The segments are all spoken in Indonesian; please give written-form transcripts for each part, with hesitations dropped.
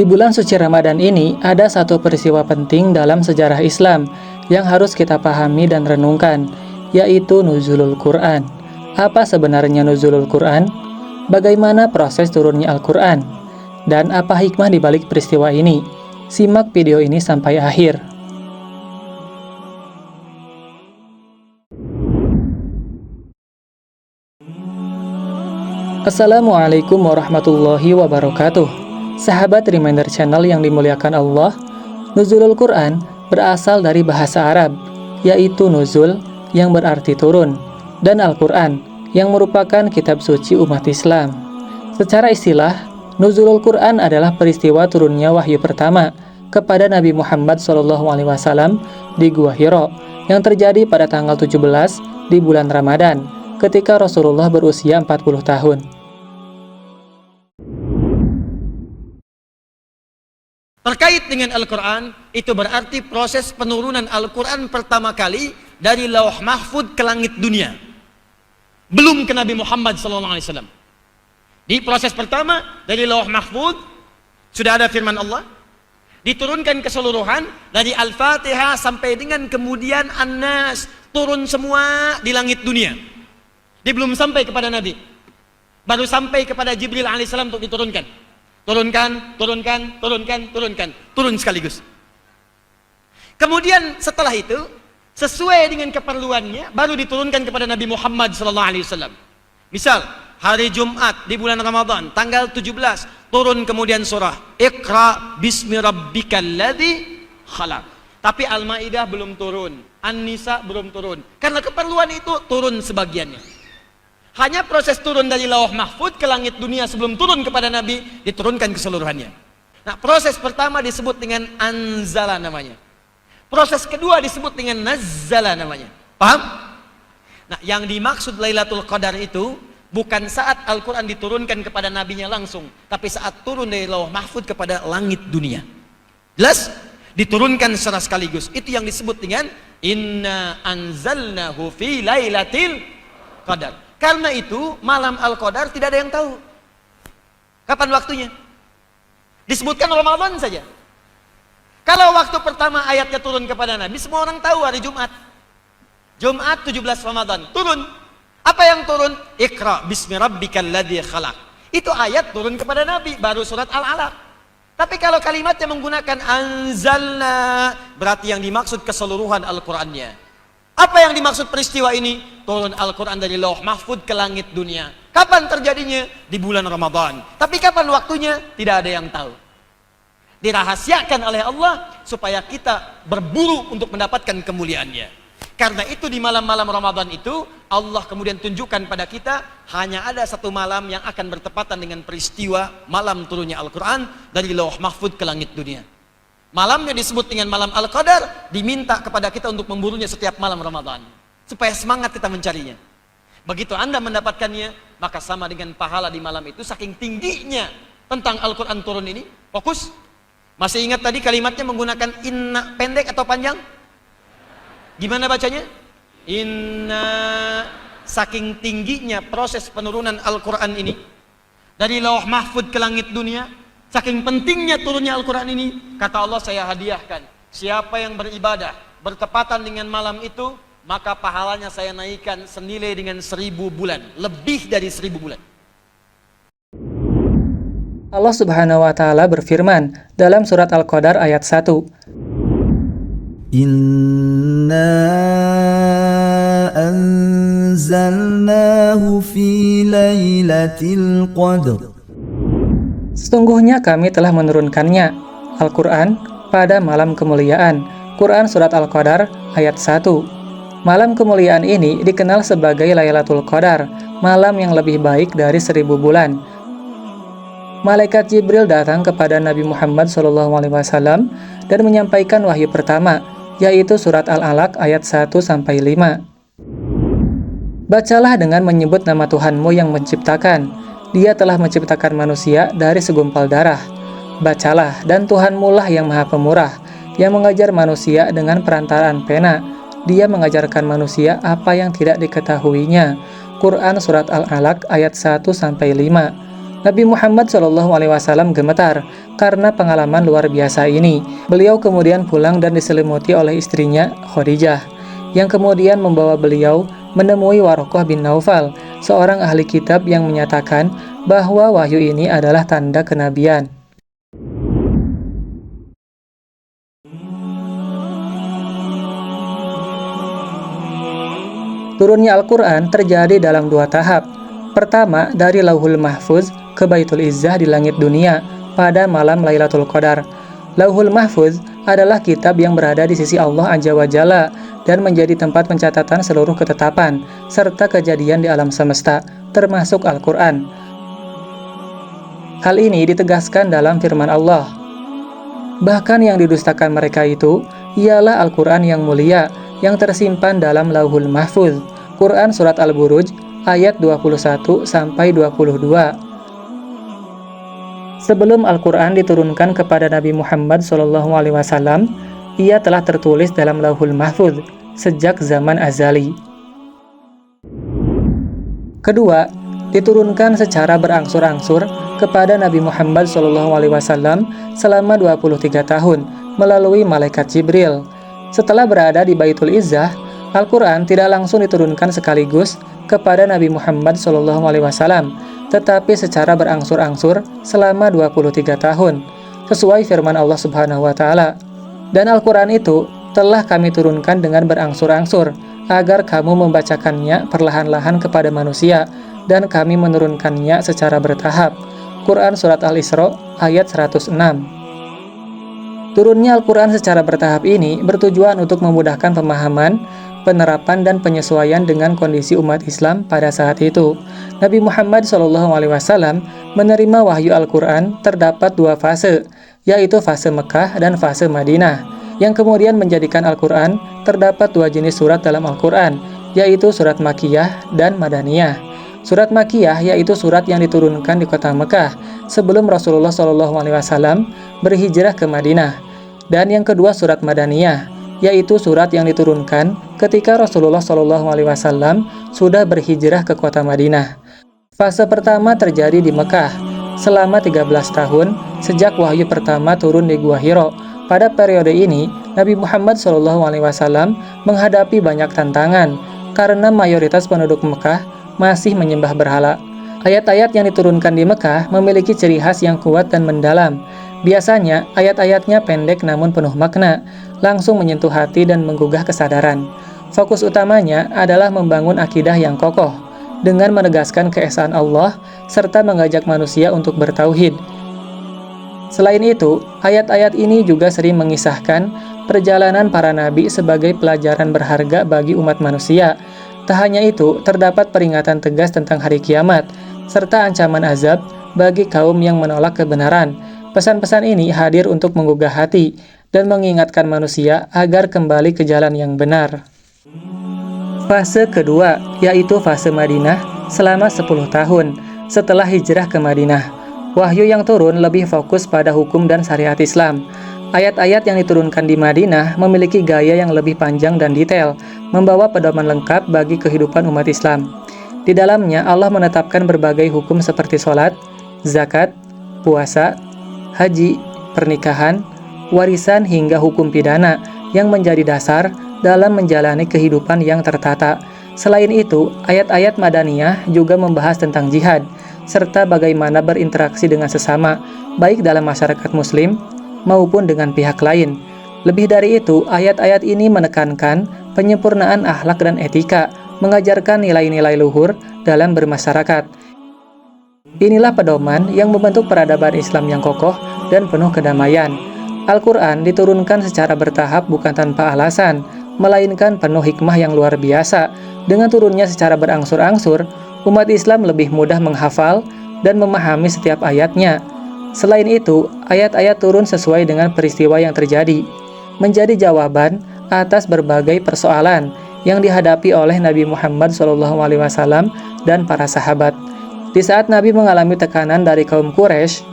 Di bulan suci Ramadan ini, ada satu peristiwa penting dalam sejarah Islam yang harus kita pahami dan renungkan, yaitu nuzulul Quran. Apa sebenarnya nuzulul Quran? Bagaimana proses turunnya Al-Quran? Dan apa hikmah di balik peristiwa ini? Simak video ini sampai akhir. Assalamualaikum warahmatullahi wabarakatuh. Sahabat Reminder Channel yang dimuliakan Allah, nuzulul Quran berasal dari bahasa Arab, yaitu nuzul yang berarti turun, dan Al-Quran yang merupakan kitab suci umat Islam. Secara istilah, nuzulul Quran adalah peristiwa turunnya wahyu pertama kepada Nabi Muhammad SAW di Gua Hiro yang terjadi pada tanggal 17 di bulan Ramadan ketika Rasulullah berusia 40 tahun. Terkait dengan Al-Quran, itu berarti proses penurunan Al-Quran pertama kali dari Lauh Mahfud ke langit dunia. Belum ke Nabi Muhammad SAW. Di proses pertama, dari Lauh Mahfud, sudah ada firman Allah, diturunkan keseluruhan, dari Al-Fatihah sampai dengan kemudian An-Nas, turun semua di langit dunia. Dia belum sampai kepada Nabi. Baru sampai kepada Jibril alaihissalam untuk diturunkan. Turunkan, turun sekaligus. Kemudian setelah itu, sesuai dengan keperluannya, baru diturunkan kepada Nabi Muhammad SAW. Misal, hari Jumat di bulan Ramadan, tanggal 17, turun kemudian surah Iqra bismi rabbikal ladzi khalaq. Tapi Al-Maidah belum turun, An-Nisa belum turun. Karena keperluan itu turun sebagiannya. Hanya proses turun dari Lauh Mahfud ke langit dunia sebelum turun kepada Nabi, diturunkan keseluruhannya. Nah, proses pertama disebut dengan Anzala namanya. Proses kedua disebut dengan Nazzala namanya. Paham? Nah, yang dimaksud Lailatul Qadar itu bukan saat Al-Quran diturunkan kepada Nabinya langsung, tapi saat turun dari Lauh Mahfud kepada langit dunia. Jelas? Diturunkan secara sekaligus. Itu yang disebut dengan Inna anzalnahu fi lailatil qadar. Karena itu malam Al-Qadar tidak ada yang tahu kapan waktunya. Disebutkan Ramadan saja. Kalau waktu pertama ayatnya turun kepada Nabi, semua orang tahu hari Jumat. Jumat 17 Ramadan turun. Apa yang turun? Iqra bismi rabbikal ladzi khalaq. Itu ayat turun kepada Nabi, baru surat Al-Alaq. Tapi kalau kalimatnya menggunakan anzalna, berarti yang dimaksud keseluruhan Al-Qur'annya. Apa yang dimaksud peristiwa ini? Turun Al-Quran dari Lauh Mahfud ke langit dunia. Kapan terjadinya? Di bulan Ramadan. Tapi kapan waktunya? Tidak ada yang tahu. Dirahasiakan oleh Allah supaya kita berburu untuk mendapatkan kemuliaannya. Karena itu di malam-malam Ramadan itu Allah kemudian tunjukkan pada kita hanya ada satu malam yang akan bertepatan dengan peristiwa malam turunnya Al-Quran dari Lauh Mahfud ke langit dunia. Malamnya disebut dengan malam Al-Qadar, diminta kepada kita untuk memburunya setiap malam Ramadan supaya semangat kita mencarinya. Begitu Anda mendapatkannya, maka sama dengan pahala di malam itu. Saking tingginya tentang Al-Quran turun ini. Fokus. Masih ingat tadi kalimatnya menggunakan inna, pendek atau panjang? Gimana bacanya? Inna. Saking tingginya proses penurunan Al-Quran ini dari Lauh Mahfud ke langit dunia, saking pentingnya turunnya Al-Quran ini, kata Allah, saya hadiahkan siapa yang beribadah bertepatan dengan malam itu, maka pahalanya saya naikkan senilai dengan 1000 bulan, lebih dari 1000 bulan. Allah Subhanahu wa Ta'ala berfirman dalam surat Al-Qadar ayat 1. Inna anzalnahu fi lailatul qadr. Sesungguhnya kami telah menurunkannya, Al-Quran, pada malam kemuliaan. Quran Surat Al-Qadar ayat 1. Malam kemuliaan ini dikenal sebagai Lailatul Qadar, malam yang lebih baik dari 1000 bulan. Malaikat Jibril datang kepada Nabi Muhammad SAW dan menyampaikan wahyu pertama, yaitu Surat Al-Alaq ayat 1-5. Bacalah dengan menyebut nama Tuhanmu yang menciptakan. Dia telah menciptakan manusia dari segumpal darah. Bacalah, dan Tuhanmu lah yang maha pemurah, yang mengajar manusia dengan perantaraan pena. Dia mengajarkan manusia apa yang tidak diketahuinya. Quran Surat Al-Alaq ayat 1-5. Nabi Muhammad SAW gemetar karena pengalaman luar biasa ini. Beliau kemudian pulang dan diselimuti oleh istrinya Khadijah, yang kemudian membawa beliau menemui Waraqah bin Naufal, seorang ahli kitab yang menyatakan bahwa wahyu ini adalah tanda kenabian. Turunnya Al-Quran terjadi dalam 2 tahap. Pertama, dari Lauhul Mahfuz ke Baitul Izzah di langit dunia pada malam Lailatul Qadar. Lauhul Mahfuz adalah kitab yang berada di sisi Allah Azza wa Jalla dan menjadi tempat pencatatan seluruh ketetapan serta kejadian di alam semesta, termasuk Al-Quran. Hal ini ditegaskan dalam firman Allah. Bahkan yang didustakan mereka itu ialah Al-Quran yang mulia yang tersimpan dalam Lauhul Mahfuz. Quran Surat Al-Buruj ayat 21-22. Sebelum Al-Quran diturunkan kepada Nabi Muhammad SAW, ia telah tertulis dalam Lauhul Mahfuz sejak zaman azali. Kedua, diturunkan secara berangsur-angsur kepada Nabi Muhammad SAW selama 23 tahun melalui malaikat Jibril. Setelah berada di Baitul Izzah, Al-Quran tidak langsung diturunkan sekaligus kepada Nabi Muhammad SAW, tetapi secara berangsur-angsur selama 23 tahun, sesuai firman Allah Subhanahu wa Ta'ala. Dan Al-Quran itu telah kami turunkan dengan berangsur-angsur, agar kamu membacakannya perlahan-lahan kepada manusia, dan kami menurunkannya secara bertahap. Quran Surat Al-Isra ayat 106. Turunnya Al-Quran secara bertahap ini bertujuan untuk memudahkan pemahaman, penerapan, dan penyesuaian dengan kondisi umat Islam pada saat itu. Nabi Muhammad SAW menerima wahyu Al-Quran terdapat 2 fase, yaitu fase Mekah dan fase Madinah, yang kemudian menjadikan Al-Quran terdapat 2 jenis surat dalam Al-Quran, yaitu surat Makkiyah dan Madaniyah. Surat Makkiyah yaitu surat yang diturunkan di kota Mekah sebelum Rasulullah SAW berhijrah ke Madinah. Dan yang kedua surat Madaniyah, yaitu surat yang diturunkan ketika Rasulullah SAW sudah berhijrah ke kota Madinah. Fase pertama terjadi di Mekah selama 13 tahun sejak wahyu pertama turun di Gua Hiro. Pada periode ini, Nabi Muhammad SAW menghadapi banyak tantangan karena mayoritas penduduk Mekah masih menyembah berhala. Ayat-ayat yang diturunkan di Mekah memiliki ciri khas yang kuat dan mendalam. Biasanya, ayat-ayatnya pendek namun penuh makna, langsung menyentuh hati dan menggugah kesadaran. Fokus utamanya adalah membangun akidah yang kokoh, dengan menegaskan keesaan Allah, serta mengajak manusia untuk bertauhid. Selain itu, ayat-ayat ini juga sering mengisahkan perjalanan para nabi sebagai pelajaran berharga bagi umat manusia. Tak hanya itu, terdapat peringatan tegas tentang hari kiamat, serta ancaman azab bagi kaum yang menolak kebenaran. Pesan-pesan ini hadir untuk menggugah hati dan mengingatkan manusia agar kembali ke jalan yang benar. Fase kedua, yaitu fase Madinah selama 10 tahun setelah hijrah ke Madinah. Wahyu yang turun lebih fokus pada hukum dan syariat Islam. Ayat-ayat yang diturunkan di Madinah memiliki gaya yang lebih panjang dan detail, membawa pedoman lengkap bagi kehidupan umat Islam. Di dalamnya Allah menetapkan berbagai hukum seperti sholat, zakat, puasa, haji, pernikahan, warisan hingga hukum pidana yang menjadi dasar dalam menjalani kehidupan yang tertata. Selain itu, ayat-ayat Madaniyah juga membahas tentang jihad, serta bagaimana berinteraksi dengan sesama, baik dalam masyarakat muslim maupun dengan pihak lain. Lebih dari itu, ayat-ayat ini menekankan penyempurnaan akhlak dan etika, mengajarkan nilai-nilai luhur dalam bermasyarakat. Inilah pedoman yang membentuk peradaban Islam yang kokoh dan penuh kedamaian. Al-Quran diturunkan secara bertahap bukan tanpa alasan, melainkan penuh hikmah yang luar biasa. Dengan turunnya secara berangsur-angsur, umat Islam lebih mudah menghafal dan memahami setiap ayatnya. Selain itu, ayat-ayat turun sesuai dengan peristiwa yang terjadi, menjadi jawaban atas berbagai persoalan yang dihadapi oleh Nabi Muhammad SAW dan para sahabat. Di saat Nabi mengalami tekanan dari kaum Quraisy,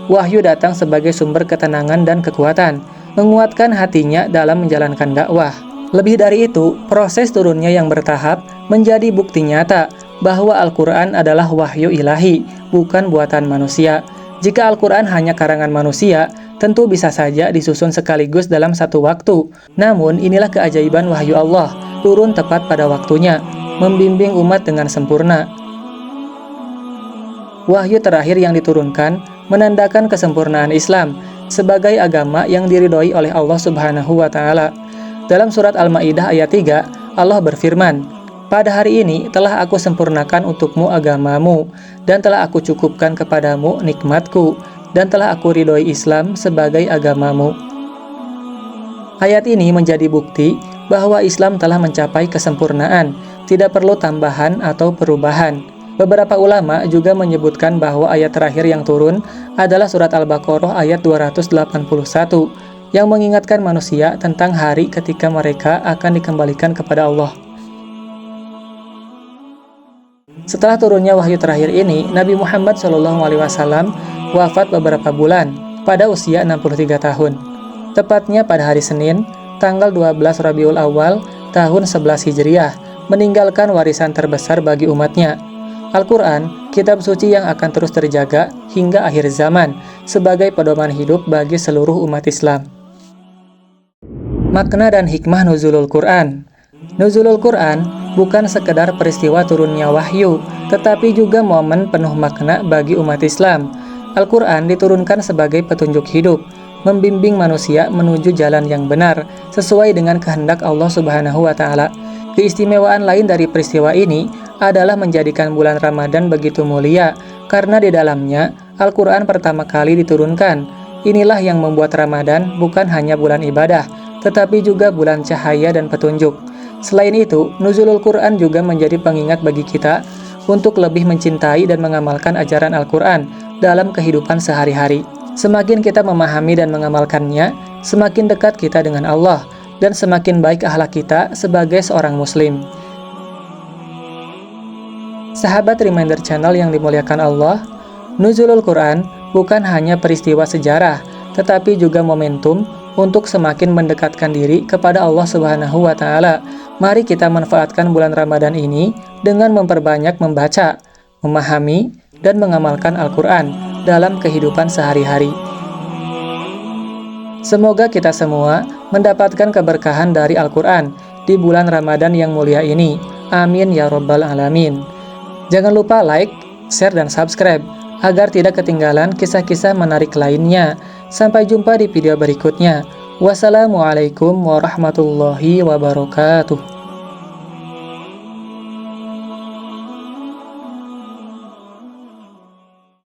wahyu datang sebagai sumber ketenangan dan kekuatan, menguatkan hatinya dalam menjalankan dakwah. Lebih dari itu, proses turunnya yang bertahap menjadi bukti nyata bahwa Al-Quran adalah wahyu ilahi, bukan buatan manusia. Jika Al-Quran hanya karangan manusia, tentu bisa saja disusun sekaligus dalam satu waktu. Namun, inilah keajaiban wahyu Allah, turun tepat pada waktunya, membimbing umat dengan sempurna. Wahyu terakhir yang diturunkan menandakan kesempurnaan Islam sebagai agama yang diridhoi oleh Allah Subhanahu wa Ta'ala. Dalam surat Al-Maidah ayat 3, Allah berfirman, "Pada hari ini telah aku sempurnakan untukmu agamamu, dan telah aku cukupkan kepadamu nikmatku, dan telah aku ridhoi Islam sebagai agamamu." Ayat ini menjadi bukti bahwa Islam telah mencapai kesempurnaan, tidak perlu tambahan atau perubahan. Beberapa ulama juga menyebutkan bahwa ayat terakhir yang turun adalah surat Al-Baqarah ayat 281, yang mengingatkan manusia tentang hari ketika mereka akan dikembalikan kepada Allah. Setelah turunnya wahyu terakhir ini, Nabi Muhammad SAW wafat beberapa bulan pada usia 63 tahun. Tepatnya pada hari Senin, tanggal 12 Rabiul Awal tahun 11 Hijriah, meninggalkan warisan terbesar bagi umatnya, Al-Quran, kitab suci yang akan terus terjaga hingga akhir zaman sebagai pedoman hidup bagi seluruh umat Islam. Makna dan hikmah nuzulul Quran. Nuzulul Quran bukan sekedar peristiwa turunnya wahyu, tetapi juga momen penuh makna bagi umat Islam. Al-Quran diturunkan sebagai petunjuk hidup, membimbing manusia menuju jalan yang benar, sesuai dengan kehendak Allah Subhanahu wa Ta'ala. Keistimewaan lain dari peristiwa ini adalah menjadikan bulan Ramadan begitu mulia, karena di dalamnya Al-Quran pertama kali diturunkan. Inilah yang membuat Ramadan bukan hanya bulan ibadah, tetapi juga bulan cahaya dan petunjuk. Selain itu, nuzulul Quran juga menjadi pengingat bagi kita untuk lebih mencintai dan mengamalkan ajaran Al-Quran dalam kehidupan sehari-hari. Semakin kita memahami dan mengamalkannya, semakin dekat kita dengan Allah, dan semakin baik akhlak kita sebagai seorang muslim. Sahabat Reminder Channel yang dimuliakan Allah, nuzulul Quran bukan hanya peristiwa sejarah, tetapi juga momentum untuk semakin mendekatkan diri kepada Allah Subhanahu wa Ta'ala. Mari kita manfaatkan bulan Ramadan ini dengan memperbanyak membaca, memahami, dan mengamalkan Al-Quran dalam kehidupan sehari-hari. Semoga kita semua mendapatkan keberkahan dari Al-Quran di bulan Ramadan yang mulia ini. Amin ya Rabbal Alamin. Jangan lupa like, share, dan subscribe agar tidak ketinggalan kisah-kisah menarik lainnya. Sampai jumpa di video berikutnya. Wassalamualaikum warahmatullahi wabarakatuh.